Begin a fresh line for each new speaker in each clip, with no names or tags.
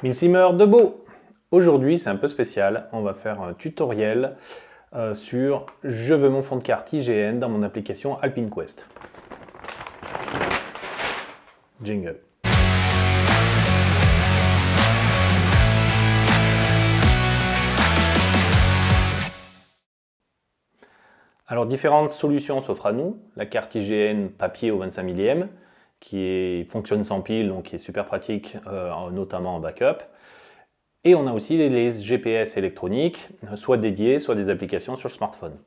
Milsimer debout. Aujourd'hui, c'est un peu spécial. On va faire un tutoriel sur je veux mon fond de carte IGN dans mon application Alpine Quest. Jingle. Alors, différentes solutions s'offrent à nous. La carte IGN papier au 25 millième, qui fonctionne sans pile, donc qui est super pratique, notamment en backup. Et on a aussi les GPS électroniques, soit dédiés, soit des applications sur le smartphone.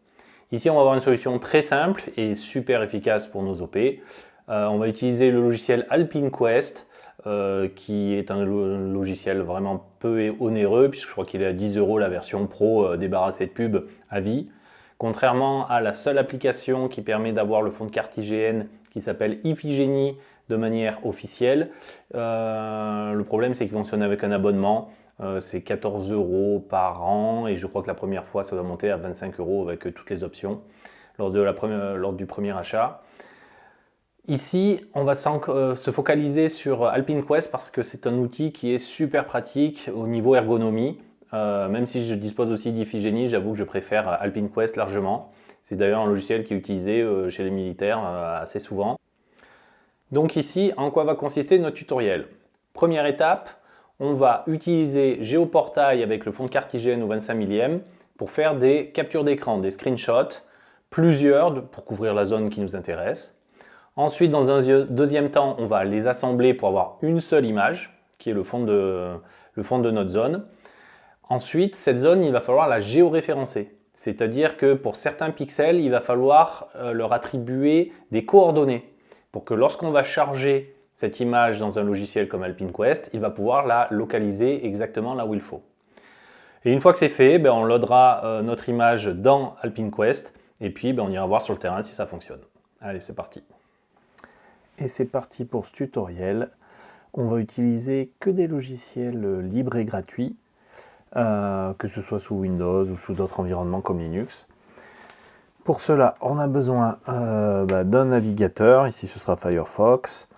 Ici, on va avoir une solution très simple et super efficace pour nos OP. On va utiliser le logiciel Alpine Quest, qui est un logiciel vraiment peu onéreux, puisque je crois qu'il est à 10 € la version pro, débarrassée de pub à vie. Contrairement à la seule application qui permet d'avoir le fond de carte IGN qui s'appelle Iphigénie de manière officielle, le problème c'est qu'il fonctionne avec un abonnement. C'est 14 € par an et je crois que la première fois ça va monter à 25 € avec toutes les options lors du premier achat. Ici, on va se focaliser sur Alpine Quest parce que c'est un outil qui est super pratique au niveau ergonomie. Même si je dispose aussi d'Iphigénie, j'avoue que je préfère Alpine Quest largement. C'est d'ailleurs un logiciel qui est utilisé chez les militaires assez souvent. Donc ici, en quoi va consister notre tutoriel? Première étape, on va utiliser Géoportail avec le fond de carte IGN au 25 millième pour faire des captures d'écran, des screenshots, plusieurs pour couvrir la zone qui nous intéresse. Ensuite, dans un deuxième temps, on va les assembler pour avoir une seule image, qui est le fond de notre zone. Ensuite, cette zone, il va falloir la géoréférencer. C'est-à-dire que pour certains pixels, il va falloir leur attribuer des coordonnées pour que lorsqu'on va charger cette image dans un logiciel comme Alpine Quest, il va pouvoir la localiser exactement là où il faut. Et une fois que c'est fait, on loadera notre image dans Alpine Quest et puis on ira voir sur le terrain si ça fonctionne. Allez, c'est parti. Et c'est parti pour ce tutoriel. On va utiliser que des logiciels libres et gratuits, que ce soit sous Windows ou sous d'autres environnements comme Linux. Pour cela, on a besoin d'un navigateur, ici ce sera Firefox,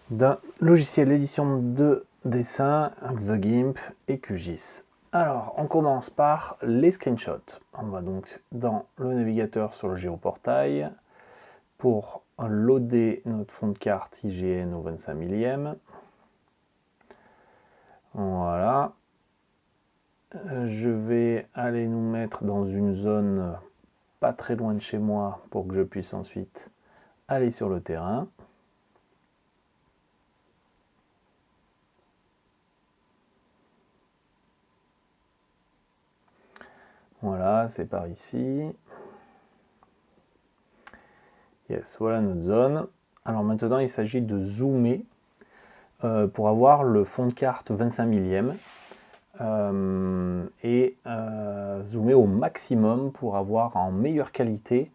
d'un logiciel d'édition de dessin, The GIMP et QGIS. Alors, on commence par les screenshots. On va donc dans le navigateur sur le géoportail pour loader notre fond de carte IGN au 25 millième. Voilà. Je vais aller nous mettre dans une zone pas très loin de chez moi pour que je puisse ensuite aller sur le terrain. Voilà, c'est par ici. Yes, voilà notre zone. Alors maintenant, il s'agit de zoomer pour avoir le fond de carte 25 millième et zoomer au maximum pour avoir en meilleure qualité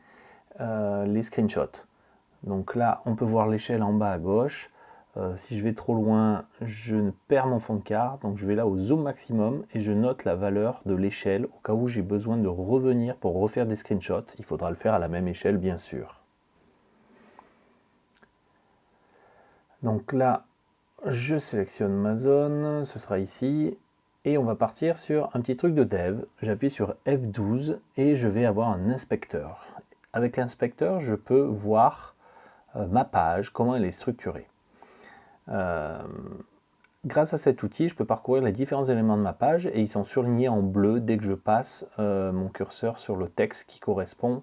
les screenshots. Donc là, on peut voir l'échelle en bas à gauche. Si je vais trop loin, je perds mon fond de carte. Donc je vais là au zoom maximum et je note la valeur de l'échelle au cas où j'ai besoin de revenir pour refaire des screenshots. Il faudra le faire à la même échelle, bien sûr. Donc là, je sélectionne ma zone, ce sera ici. Et on va partir sur un petit truc de dev. J'appuie sur F12 et je vais avoir un inspecteur. Avec l'inspecteur, je peux voir ma page, comment elle est structurée. Grâce à cet outil, je peux parcourir les différents éléments de ma page et ils sont surlignés en bleu dès que je passe mon curseur sur le texte qui correspond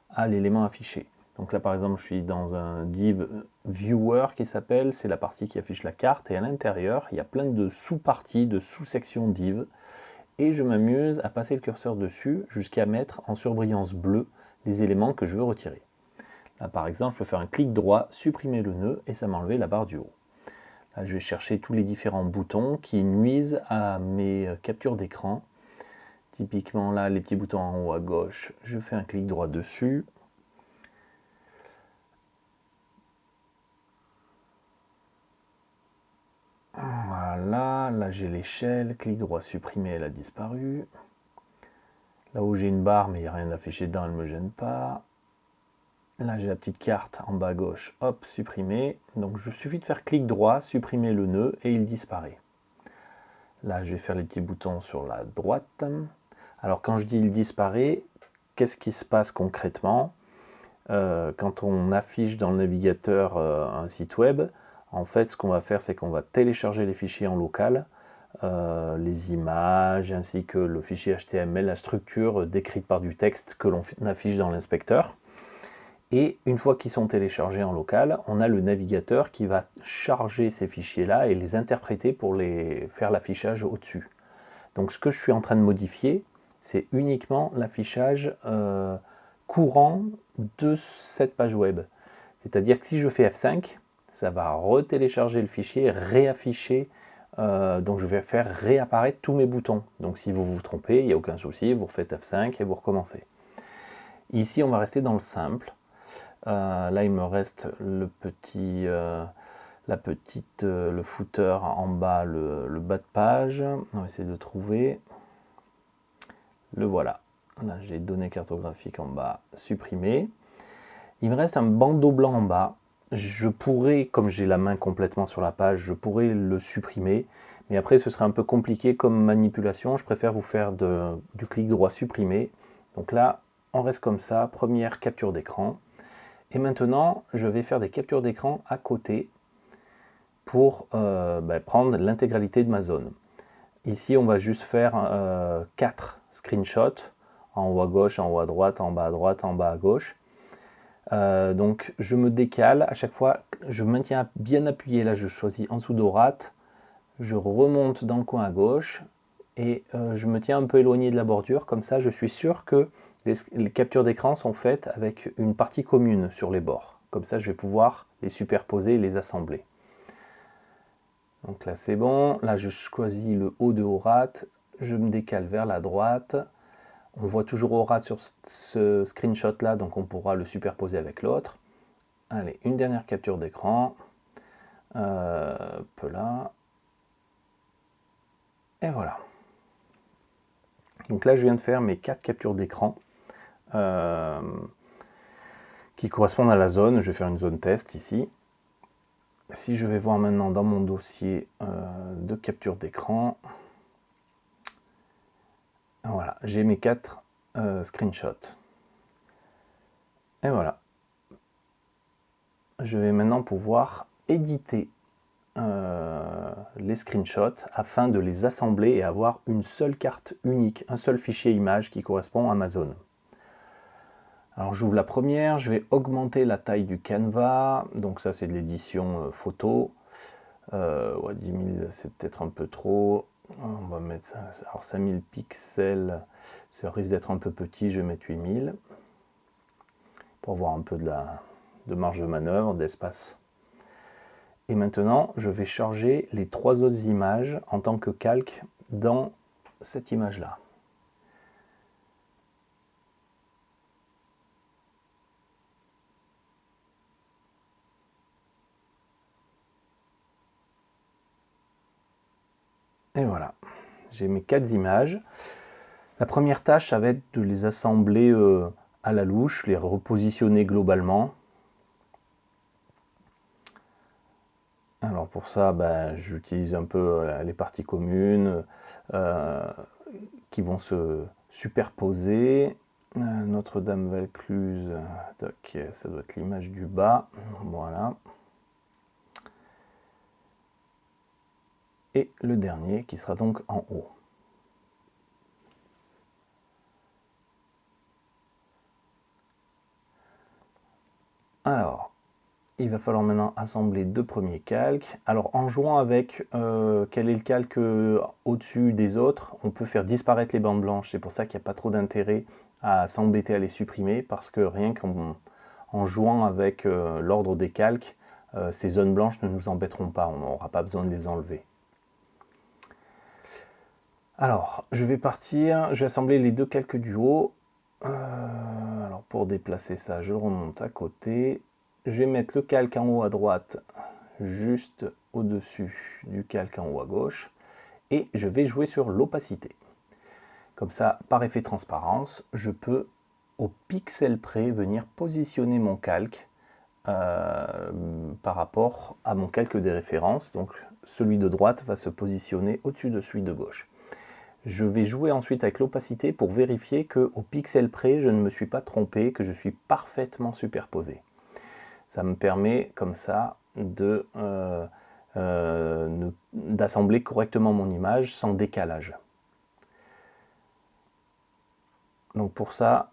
à l'élément affiché. Donc là par exemple je suis dans un div viewer qui s'appelle, c'est la partie qui affiche la carte et à l'intérieur il y a plein de sous-parties, de sous-sections div et je m'amuse à passer le curseur dessus jusqu'à mettre en surbrillance bleue les éléments que je veux retirer. Là par exemple je peux faire un clic droit, supprimer le nœud et ça m'a enlevé la barre du haut. Là, je vais chercher tous les différents boutons qui nuisent à mes captures d'écran. Typiquement là, les petits boutons en haut à gauche, je fais un clic droit dessus. Voilà, là j'ai l'échelle, clic droit supprimer, elle a disparu. Là où j'ai une barre mais il n'y a rien d'affiché dedans, elle ne me gêne pas. Là j'ai la petite carte en bas à gauche, hop, supprimer. Donc il suffit de faire clic droit, supprimer le nœud et il disparaît. Là, je vais faire les petits boutons sur la droite. Alors, quand je dis il disparaît, qu'est-ce qui se passe concrètement? Quand on affiche dans le navigateur un site web, en fait, ce qu'on va faire, c'est qu'on va télécharger les fichiers en local, les images, ainsi que le fichier HTML, la structure décrite par du texte que l'on affiche dans l'inspecteur. Et une fois qu'ils sont téléchargés en local, on a le navigateur qui va charger ces fichiers-là et les interpréter pour les faire l'affichage au-dessus. Donc ce que je suis en train de modifier, c'est uniquement l'affichage courant de cette page web. C'est-à-dire que si je fais F5, ça va retélécharger le fichier, réafficher, donc je vais faire réapparaître tous mes boutons. Donc si vous vous trompez, il n'y a aucun souci, vous refaites F5 et vous recommencez. Ici, on va rester dans le simple. Là, il me reste le petit, le footer en bas, le bas de page. On va essayer de trouver. Le voilà. Là, j'ai données cartographiques en bas, supprimé. Il me reste un bandeau blanc en bas. Je pourrais, comme j'ai la main complètement sur la page, je pourrais le supprimer. Mais après, ce serait un peu compliqué comme manipulation. Je préfère vous faire du clic droit supprimer. Donc là, on reste comme ça. Première capture d'écran. Et maintenant, je vais faire des captures d'écran à côté pour prendre l'intégralité de ma zone. Ici, on va juste faire 4 screenshots, en haut à gauche, en haut à droite, en bas à droite, en bas à gauche. Donc je me décale, à chaque fois, je maintiens bien appuyé, là je choisis en dessous d'Orate, je remonte dans le coin à gauche, et je me tiens un peu éloigné de la bordure, comme ça je suis sûr que les captures d'écran sont faites avec une partie commune sur les bords. Comme ça je vais pouvoir les superposer et les assembler. Donc là c'est bon, là je choisis le haut de Orate, je me décale vers la droite. On voit toujours Orate sur ce screenshot là, donc on pourra le superposer avec l'autre. Allez, une dernière capture d'écran. Là. Et voilà. Donc là je viens de faire mes 4 captures d'écran qui correspondent à la zone. Je vais faire une zone test ici. Si je vais voir maintenant dans mon dossier de capture d'écran, voilà, j'ai mes 4 screenshots. Et voilà. Je vais maintenant pouvoir éditer les screenshots afin de les assembler et avoir une seule carte unique, un seul fichier image qui correspond à ma zone. Alors j'ouvre la première, je vais augmenter la taille du canevas, donc ça c'est de l'édition photo. Ouais, 10 000 c'est peut-être un peu trop. On va mettre alors 5000 pixels, ça risque d'être un peu petit, je vais mettre 8000 pour avoir un peu de marge de manœuvre, d'espace. Et maintenant, je vais charger les 3 autres images en tant que calque dans cette image-là. Et voilà, j'ai mes 4 images. La première tâche, ça va être de les assembler à la louche, les repositionner globalement. Alors pour ça, j'utilise un peu les parties communes qui vont se superposer. Notre-Dame-Valcluse, ça doit être l'image du bas. Voilà. Et le dernier qui sera donc en haut. Alors, il va falloir maintenant assembler 2 premiers calques. Alors en jouant avec quel est le calque au-dessus des autres, on peut faire disparaître les bandes blanches. C'est pour ça qu'il n'y a pas trop d'intérêt à s'embêter à les supprimer, parce que rien qu'en jouant avec l'ordre des calques, ces zones blanches ne nous embêteront pas, on n'aura pas besoin de les enlever. Alors, je vais assembler les 2 calques du haut. Alors pour déplacer ça, je le remonte à côté. Je vais mettre le calque en haut à droite, juste au-dessus du calque en haut à gauche. Et je vais jouer sur l'opacité. Comme ça, par effet transparence, je peux, au pixel près, venir positionner mon calque par rapport à mon calque des références. Donc celui de droite va se positionner au-dessus de celui de gauche. Je vais jouer ensuite avec l'opacité pour vérifier qu'au pixel près, je ne me suis pas trompé, que je suis parfaitement superposé. Ça me permet comme ça d'assembler correctement mon image sans décalage. Donc pour ça,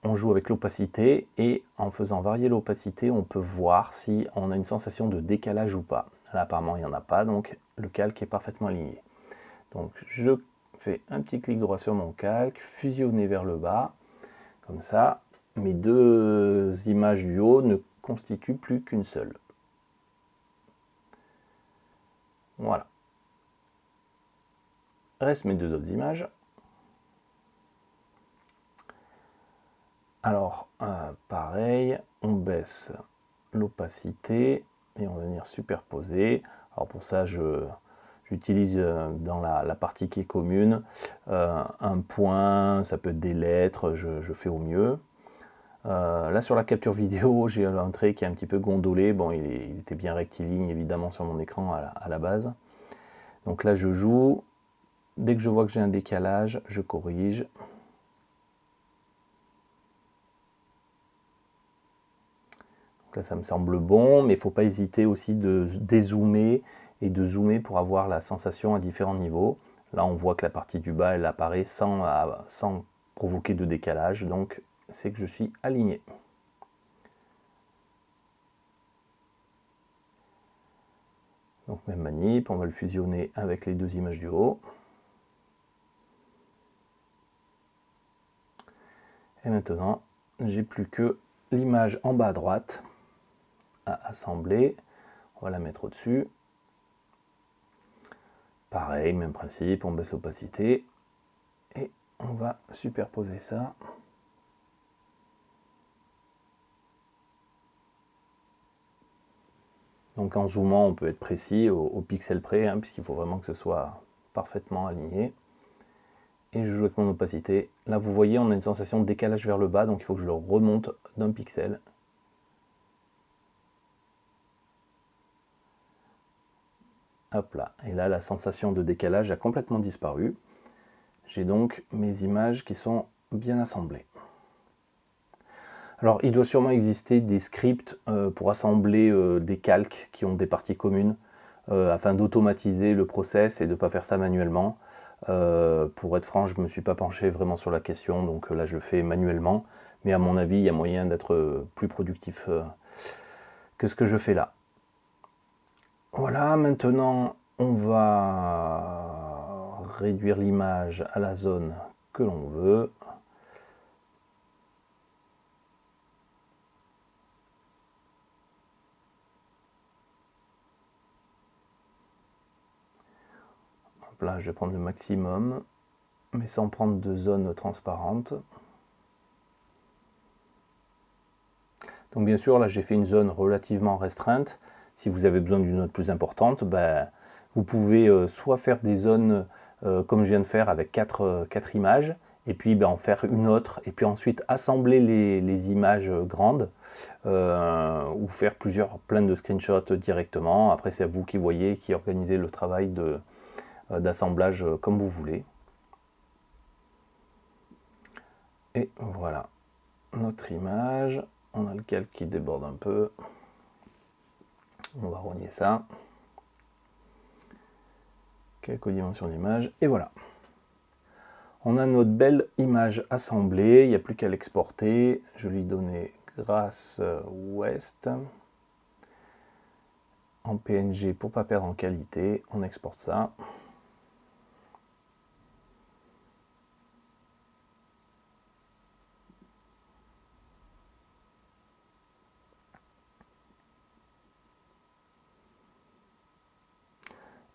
on joue avec l'opacité et en faisant varier l'opacité, on peut voir si on a une sensation de décalage ou pas. Là, apparemment, il n'y en a pas, donc le calque est parfaitement aligné. Donc je fais un petit clic droit sur mon calque, fusionner vers le bas, comme ça, mes deux images du haut ne constituent plus qu'une seule. Voilà. Restent mes deux autres images. Alors, pareil, on baisse l'opacité et on va venir superposer. Alors pour ça, j'utilise dans la partie qui est commune un point, ça peut être des lettres, je fais au mieux. Là sur la capture vidéo, j'ai un trait qui est un petit peu gondolé. Bon, il était bien rectiligne évidemment sur mon écran à la base. Donc là je joue. Dès que je vois que j'ai un décalage, je corrige. Donc là ça me semble bon, mais il ne faut pas hésiter aussi de dézoomer et de zoomer pour avoir la sensation à différents niveaux. Là on voit que la partie du bas elle apparaît sans provoquer de décalage, donc c'est que je suis aligné. Donc même manip, on va le fusionner avec les deux images du haut. Et maintenant, j'ai plus que l'image en bas à droite à assembler. On va la mettre au-dessus. Pareil, même principe, on baisse l'opacité. Et on va superposer ça. Donc en zoomant, on peut être précis au pixel près, hein, puisqu'il faut vraiment que ce soit parfaitement aligné. Et je joue avec mon opacité. Là, vous voyez, on a une sensation de décalage vers le bas, donc il faut que je le remonte d'un pixel. Hop là. Et là, la sensation de décalage a complètement disparu. J'ai donc mes images qui sont bien assemblées. Alors, il doit sûrement exister des scripts pour assembler des calques qui ont des parties communes, afin d'automatiser le process et de ne pas faire ça manuellement. Pour être franc, je ne me suis pas penché vraiment sur la question, donc là je le fais manuellement. Mais à mon avis, il y a moyen d'être plus productif que ce que je fais là. Voilà, maintenant on va réduire l'image à la zone que l'on veut. Hop là, je vais prendre le maximum, mais sans prendre de zone transparente. Donc bien sûr, là j'ai fait une zone relativement restreinte. Si vous avez besoin d'une zone plus importante, ben, vous pouvez soit faire des zones comme je viens de faire avec 4 images, et puis ben, en faire une autre, et puis ensuite assembler les images grandes, ou faire plein de screenshots directement. Après c'est à vous qui voyez, qui organisez le travail d'assemblage comme vous voulez. Et voilà notre image. On a le calque qui déborde un peu. On va rogner ça. Quelques dimensions d'image. Et voilà. On a notre belle image assemblée. Il n'y a plus qu'à l'exporter. Je lui donnais Grass West en PNG pour ne pas perdre en qualité. On exporte ça.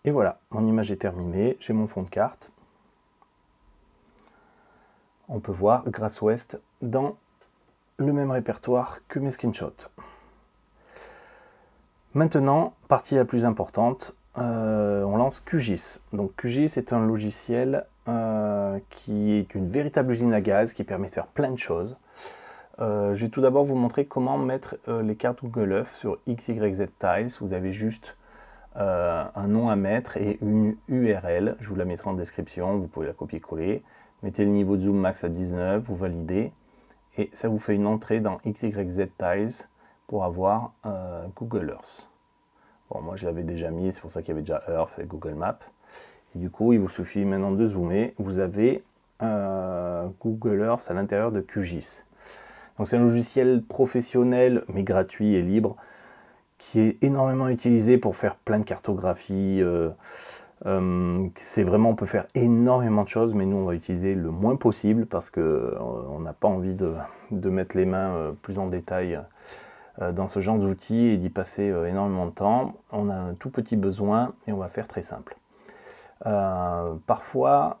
Et voilà, mon image est terminée, j'ai mon fond de carte. On peut voir Grass West dans le même répertoire que mes screenshots. Maintenant, partie la plus importante, on lance QGIS. Donc QGIS est un logiciel qui est une véritable usine à gaz qui permet de faire plein de choses. je vais tout d'abord vous montrer comment mettre les cartes Google Earth sur XYZ Tiles. Vous avez juste un nom à mettre et une URL. Je vous la mettrai en description, vous pouvez la copier-coller. Mettez le niveau de zoom max à 19, vous validez. Et ça vous fait une entrée dans XYZ Tiles pour avoir Google Earth. Bon, moi je l'avais déjà mis, c'est pour ça qu'il y avait déjà Earth et Google Maps. Et du coup, il vous suffit maintenant de zoomer. Vous avez Google Earth à l'intérieur de QGIS. Donc c'est un logiciel professionnel, mais gratuit et libre, qui est énormément utilisé pour faire plein de cartographie. C'est vraiment, on peut faire énormément de choses, mais nous on va utiliser le moins possible parce que on n'a pas envie de mettre les mains plus en détail dans ce genre d'outils et d'y passer énormément de temps. On a un tout petit besoin et on va faire très simple. Parfois,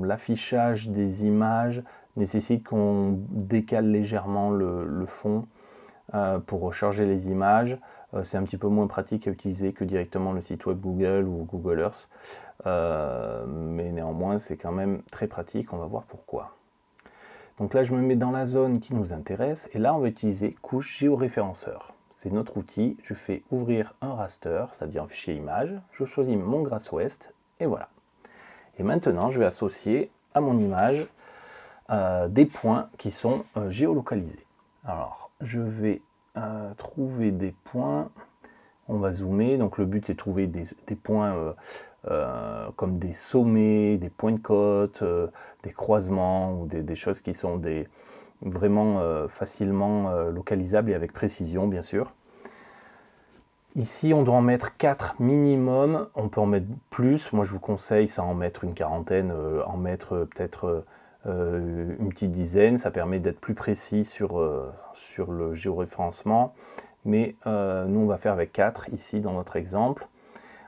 l'affichage des images nécessite qu'on décale légèrement le fond pour recharger les images. C'est un petit peu moins pratique à utiliser que directement le site web Google ou Google Earth. Mais néanmoins, c'est quand même très pratique. On va voir pourquoi. Donc là, je me mets dans la zone qui nous intéresse. Et là, on va utiliser couche géoréférenceur. C'est notre outil. Je fais ouvrir un raster, c'est-à-dire un fichier image. Je choisis mon Grass West. Et voilà. Et maintenant, je vais associer à mon image des points qui sont géolocalisés. Alors, je vais trouver des points. On va zoomer. Donc, le but, c'est de trouver des points comme des sommets, des points de côte, des croisements ou des choses qui sont vraiment facilement localisables et avec précision, bien sûr. Ici, on doit en mettre 4 minimum. On peut en mettre plus. Moi, je vous conseille, ça en mettre une quarantaine, en mettre peut-être une petite dizaine. Ça permet d'être plus précis sur le géoréférencement. Mais nous, on va faire avec 4 ici dans notre exemple.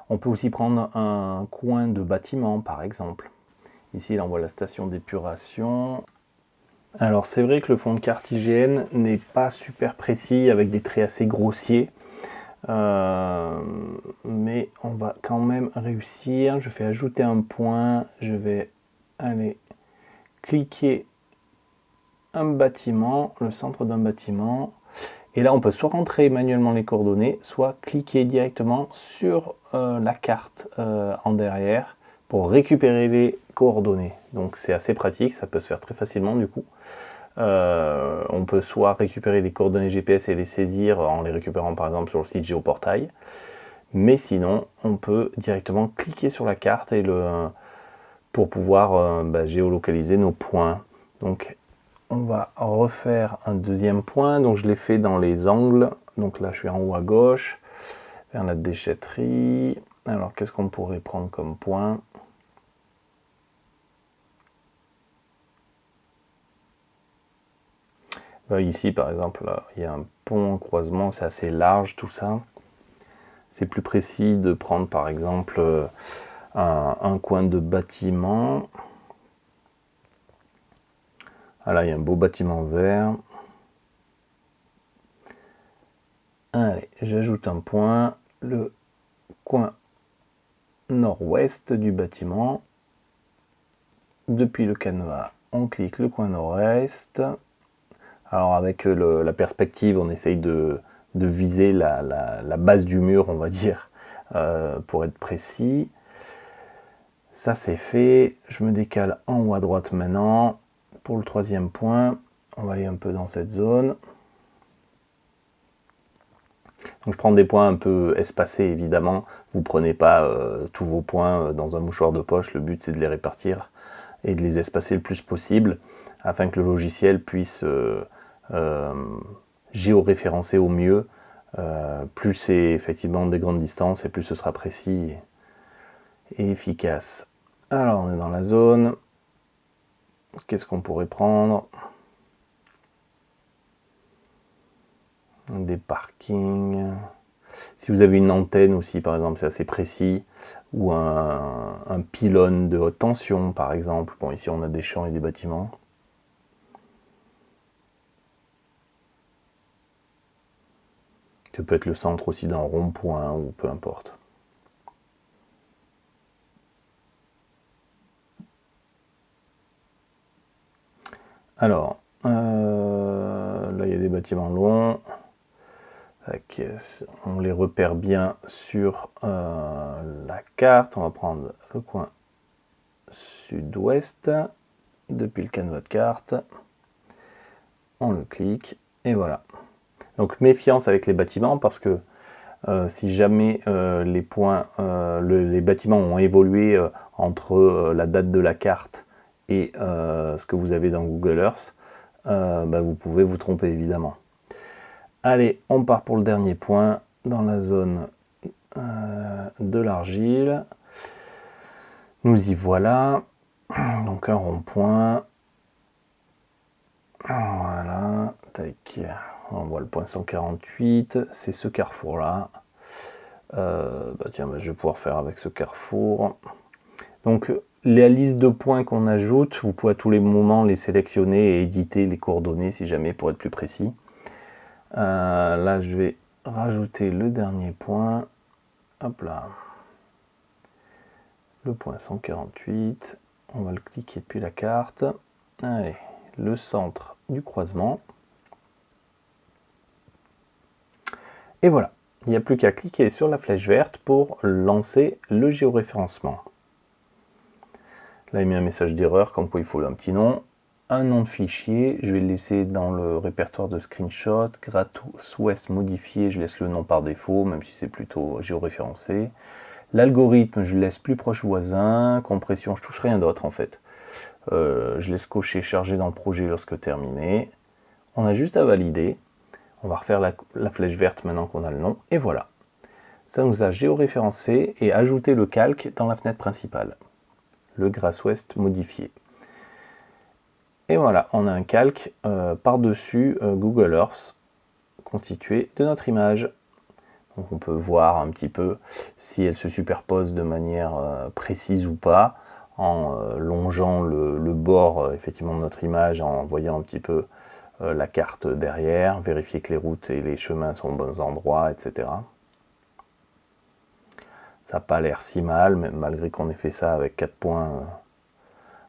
On peut aussi prendre un coin de bâtiment, par exemple. Ici, là, on voit la station d'épuration. Alors, c'est vrai que le fond de carte IGN n'est pas super précis, avec des traits assez grossiers. Mais on va quand même réussir. Je fais ajouter un point. Je vais aller cliquer un bâtiment, le centre d'un bâtiment. Et là, on peut soit rentrer manuellement les coordonnées, soit cliquer directement sur la carte en derrière pour récupérer les coordonnées. Donc c'est assez pratique, ça peut se faire très facilement du coup. On peut soit récupérer les coordonnées GPS et les saisir en les récupérant par exemple sur le site Géoportail, mais sinon on peut directement cliquer sur la carte et pour pouvoir géolocaliser nos points. Donc on va refaire un deuxième point, donc je l'ai fait dans les angles, donc là je suis en haut à gauche, vers la déchetterie. Alors qu'est-ce qu'on pourrait prendre comme point ? Ici par exemple, là, il y a un pont en croisement, c'est assez large tout ça. C'est plus précis de prendre par exemple un coin de bâtiment. Ah là, il y a un beau bâtiment vert. Allez, j'ajoute un point, le coin nord-ouest du bâtiment. Depuis le canevas, on clique le coin nord-est. Alors avec la perspective, on essaye de viser la base du mur, on va dire, pour être précis. Ça c'est fait. Je me décale en haut à droite maintenant. Pour le troisième point, on va aller un peu dans cette zone. Donc je prends des points un peu espacés évidemment. Vous ne prenez pas tous vos points dans un mouchoir de poche. Le but c'est de les répartir et de les espacer le plus possible afin que le logiciel puisse géoréférencer au mieux. Plus c'est effectivement des grandes distances et plus ce sera précis et efficace. Alors on est dans la zone. Qu'est-ce qu'on pourrait prendre ? Des parkings. Si vous avez une antenne aussi, par exemple, c'est assez précis. Ou un pylône de haute tension, par exemple. Bon, ici on a des champs et des bâtiments. Ça peut être le centre aussi d'un rond-point ou peu importe. Alors, bâtiments longs. On les repère bien sur la carte. On va prendre le coin sud-ouest depuis le canevas de carte. On le clique et voilà. Donc méfiance avec les bâtiments parce que si jamais les bâtiments ont évolué entre la date de la carte et ce que vous avez dans Google Earth, vous pouvez vous tromper évidemment. Allez, on part pour le dernier point dans la zone de l'argile. Nous y voilà. Donc un rond-point. Voilà. Tac. On voit le point 148. C'est ce carrefour-là. Je vais pouvoir faire avec ce carrefour. Donc la liste de points qu'on ajoute, vous pouvez à tous les moments les sélectionner et éditer les coordonnées si jamais pour être plus précis. Là je vais rajouter le dernier point. Hop là. Le point 148. On va le cliquer depuis la carte. Allez, le centre du croisement. Et voilà. Il n'y a plus qu'à cliquer sur la flèche verte pour lancer le géoréférencement. Là, il met un message d'erreur, comme quoi il faut un petit nom. Un nom de fichier, je vais le laisser dans le répertoire de screenshot. GrassWest modifié, je laisse le nom par défaut, même si c'est plutôt géoréférencé. L'algorithme, je laisse plus proche voisin. Compression, je touche rien d'autre en fait. Je laisse cocher charger dans le projet lorsque terminé. On a juste à valider. On va refaire la flèche verte maintenant qu'on a le nom. Et voilà. Ça nous a géoréférencé et ajouté le calque dans la fenêtre principale. Le GrassWest modifié. Et voilà, on a un calque par-dessus Google Earth constitué de notre image. Donc on peut voir un petit peu si elle se superpose de manière précise ou pas, en longeant le bord effectivement de notre image, en voyant un petit peu la carte derrière, vérifier que les routes et les chemins sont aux bons endroits, etc. Ça n'a pas l'air si mal, même malgré qu'on ait fait ça avec 4 points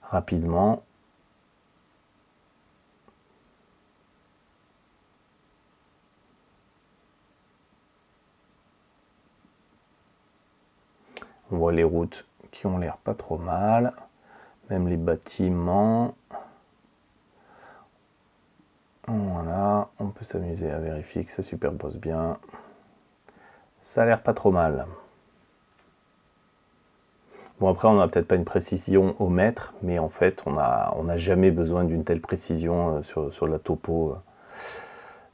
rapidement. On voit les routes qui ont l'air pas trop mal, même les bâtiments. Voilà, on peut s'amuser à vérifier que ça superpose bien. Ça a l'air pas trop mal. Bon, après, on n'a peut-être pas une précision au mètre, mais en fait, on n'a jamais besoin d'une telle précision sur la topo.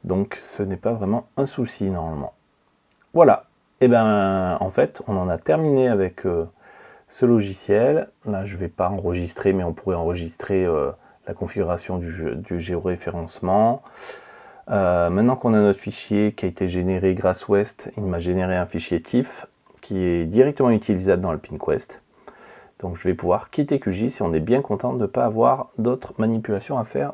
Donc, ce n'est pas vraiment un souci, normalement. Voilà. Et bien, en fait, on en a terminé avec ce logiciel. Là, je ne vais pas enregistrer, mais on pourrait enregistrer la configuration du géoréférencement. Maintenant qu'on a notre fichier qui a été généré GrassWest, il m'a généré un fichier TIFF qui est directement utilisable dans AlpineQuest. Donc je vais pouvoir quitter QGIS si on est bien content de ne pas avoir d'autres manipulations à faire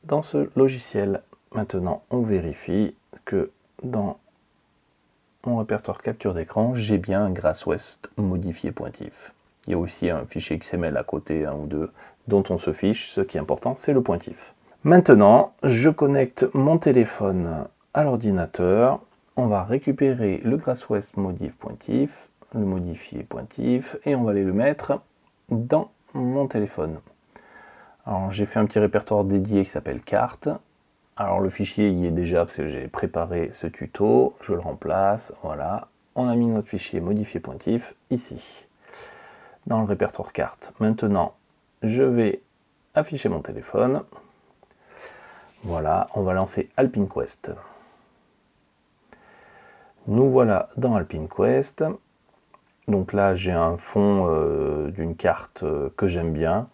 dans ce logiciel. Maintenant, on vérifie que dans mon répertoire capture d'écran, j'ai bien un GrassWest modifié pointif. Il y a aussi un fichier XML à côté, un ou deux, dont on se fiche. Ce qui est important, c'est le pointif. Maintenant, je connecte mon téléphone à l'ordinateur. On va récupérer le GrassWest modif pointif, le modifié pointif, et on va aller le mettre dans mon téléphone. Alors j'ai fait un petit répertoire dédié qui s'appelle carte. Alors le fichier y est déjà parce que j'ai préparé ce tuto. Je le remplace, voilà. On a mis notre fichier modifié pointif ici, dans le répertoire carte. Maintenant, je vais afficher mon téléphone. Voilà, on va lancer AlpineQuest. Nous voilà dans AlpineQuest. Donc là, j'ai un fond d'une carte que j'aime bien.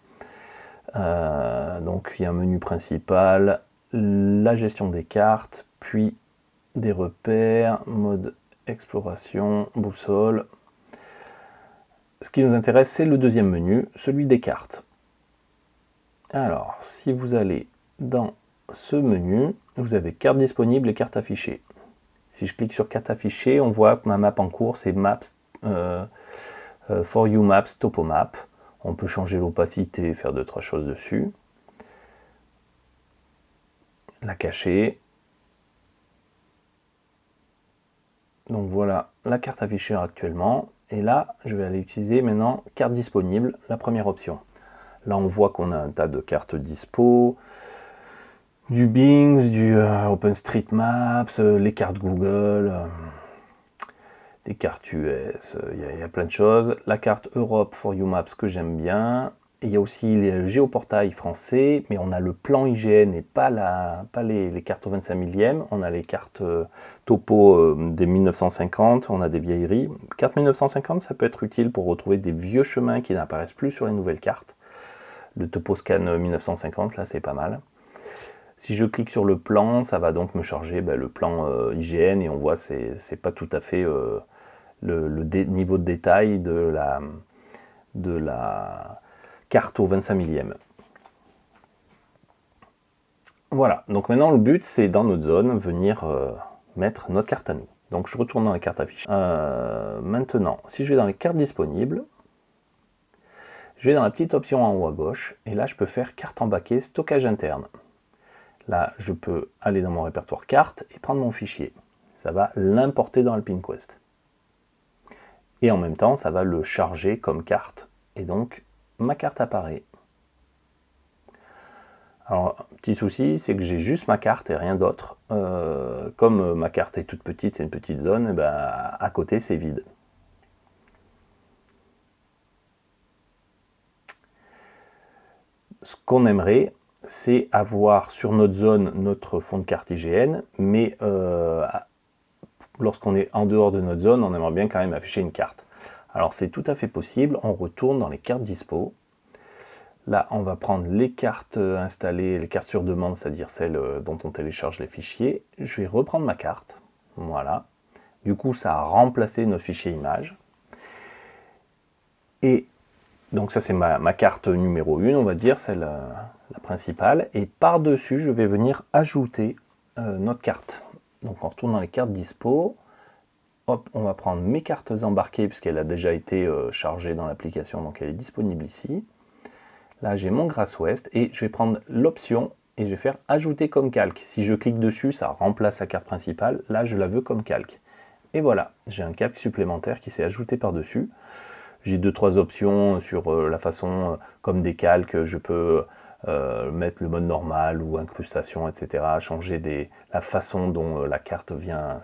Donc il y a un menu principal, la gestion des cartes, puis des repères, mode exploration, boussole. Ce qui nous intéresse, c'est le deuxième menu, celui des cartes. Alors, si vous allez dans ce menu, vous avez carte disponible et carte affichée. Si je clique sur carte affichée, on voit que ma map en cours, c'est Maps, For You Maps, Topomap. On peut changer l'opacité, faire 2-3 choses dessus. La cacher. Donc voilà la carte affichée actuellement. Et là, je vais aller utiliser maintenant carte disponible, la première option. Là, on voit qu'on a un tas de cartes dispo, du Bing, du OpenStreetMaps, les cartes Google, des cartes US, il y a plein de choses. La carte Europe for You Maps que j'aime bien. Et il y a aussi le géoportail français, mais on a le plan IGN et pas les cartes au 25 millième. On a les cartes topo des 1950, on a des vieilleries. Carte 1950, ça peut être utile pour retrouver des vieux chemins qui n'apparaissent plus sur les nouvelles cartes. Le TopoScan 1950, là c'est pas mal. Si je clique sur le plan, ça va donc me charger le plan IGN et on voit c'est pas tout à fait le niveau de détail de la carte au 25 millième. Voilà, donc maintenant le but c'est dans notre zone venir mettre notre carte à nous. Donc je retourne dans les cartes affichées. Maintenant, si je vais dans les cartes disponibles, je vais dans la petite option en haut à gauche et là je peux faire carte embarquée, stockage interne. Là je peux aller dans mon répertoire carte et prendre mon fichier. Ça va l'importer dans AlpineQuest. Et en même temps ça va le charger comme carte. Et donc ma carte apparaît. Alors, petit souci, c'est que j'ai juste ma carte et rien d'autre. Comme ma carte est toute petite, c'est une petite zone, et ben, à côté c'est vide. Ce qu'on aimerait, c'est avoir sur notre zone notre fond de carte IGN, mais lorsqu'on est en dehors de notre zone, on aimerait bien quand même afficher une carte. Alors c'est tout à fait possible, on retourne dans les cartes dispo. Là, on va prendre les cartes installées, les cartes sur demande, c'est-à-dire celles dont on télécharge les fichiers. Je vais reprendre ma carte, voilà. Du coup, ça a remplacé notre fichier image. Et donc ça, c'est ma carte numéro 1, on va dire, celle la principale. Et par-dessus, je vais venir ajouter notre carte. Donc on retourne dans les cartes dispo. Hop, on va prendre mes cartes embarquées, puisqu'elle a déjà été chargée dans l'application, donc elle est disponible ici. Là, j'ai mon Grass West et je vais prendre l'option et je vais faire ajouter comme calque. Si je clique dessus, ça remplace la carte principale. Là, je la veux comme calque. Et voilà, j'ai un calque supplémentaire qui s'est ajouté par-dessus. J'ai 2-3 options sur la façon, comme des calques, je peux mettre le mode normal ou incrustation, etc. Changer la façon dont la carte vient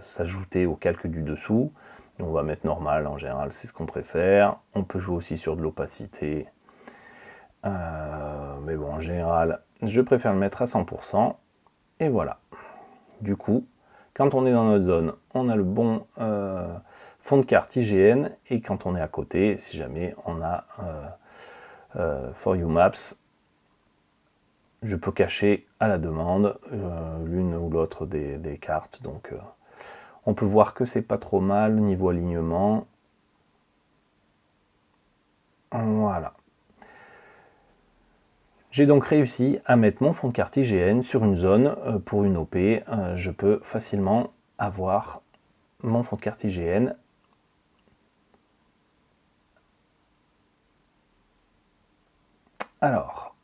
s'ajouter au calque du dessous. On va mettre normal, en général, c'est ce qu'on préfère. On peut jouer aussi sur de l'opacité. Mais bon, en général, je préfère le mettre à 100%. Et voilà. Du coup, quand on est dans notre zone, on a le bon fond de carte IGN. Et quand on est à côté, si jamais on a For You Maps, je peux cacher à la demande l'une ou l'autre des cartes. Donc, on peut voir que c'est pas trop mal niveau alignement. Voilà. J'ai donc réussi à mettre mon fond de carte IGN sur une zone pour une OP. Je peux facilement avoir mon fond de carte IGN. Alors,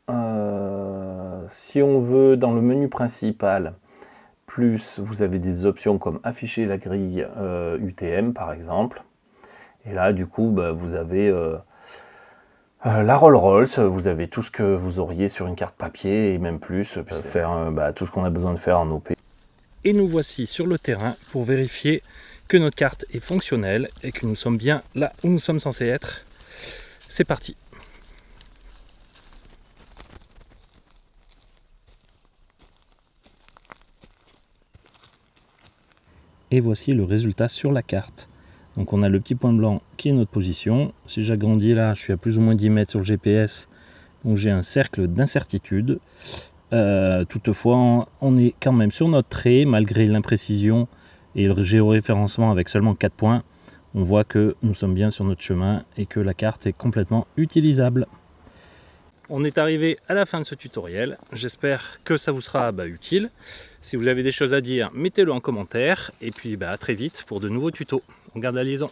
si on veut dans le menu principal, plus vous avez des options comme afficher la grille UTM par exemple. Et là, du coup, vous avez la Rolls-Royce, vous avez tout ce que vous auriez sur une carte papier et même plus, faire tout ce qu'on a besoin de faire en OP. Et nous voici sur le terrain pour vérifier que notre carte est fonctionnelle et que nous sommes bien là où nous sommes censés être. C'est parti. Et voici le résultat sur la carte. Donc on a le petit point blanc qui est notre position. Si j'agrandis là, je suis à plus ou moins 10 mètres sur le GPS. Donc j'ai un cercle d'incertitude. Toutefois, on est quand même sur notre trait, malgré l'imprécision et le géoréférencement avec seulement 4 points. On voit que nous sommes bien sur notre chemin et que la carte est complètement utilisable. On est arrivé à la fin de ce tutoriel. J'espère que ça vous sera utile. Si vous avez des choses à dire, mettez-le en commentaire. Et puis à très vite pour de nouveaux tutos. On garde la liaison.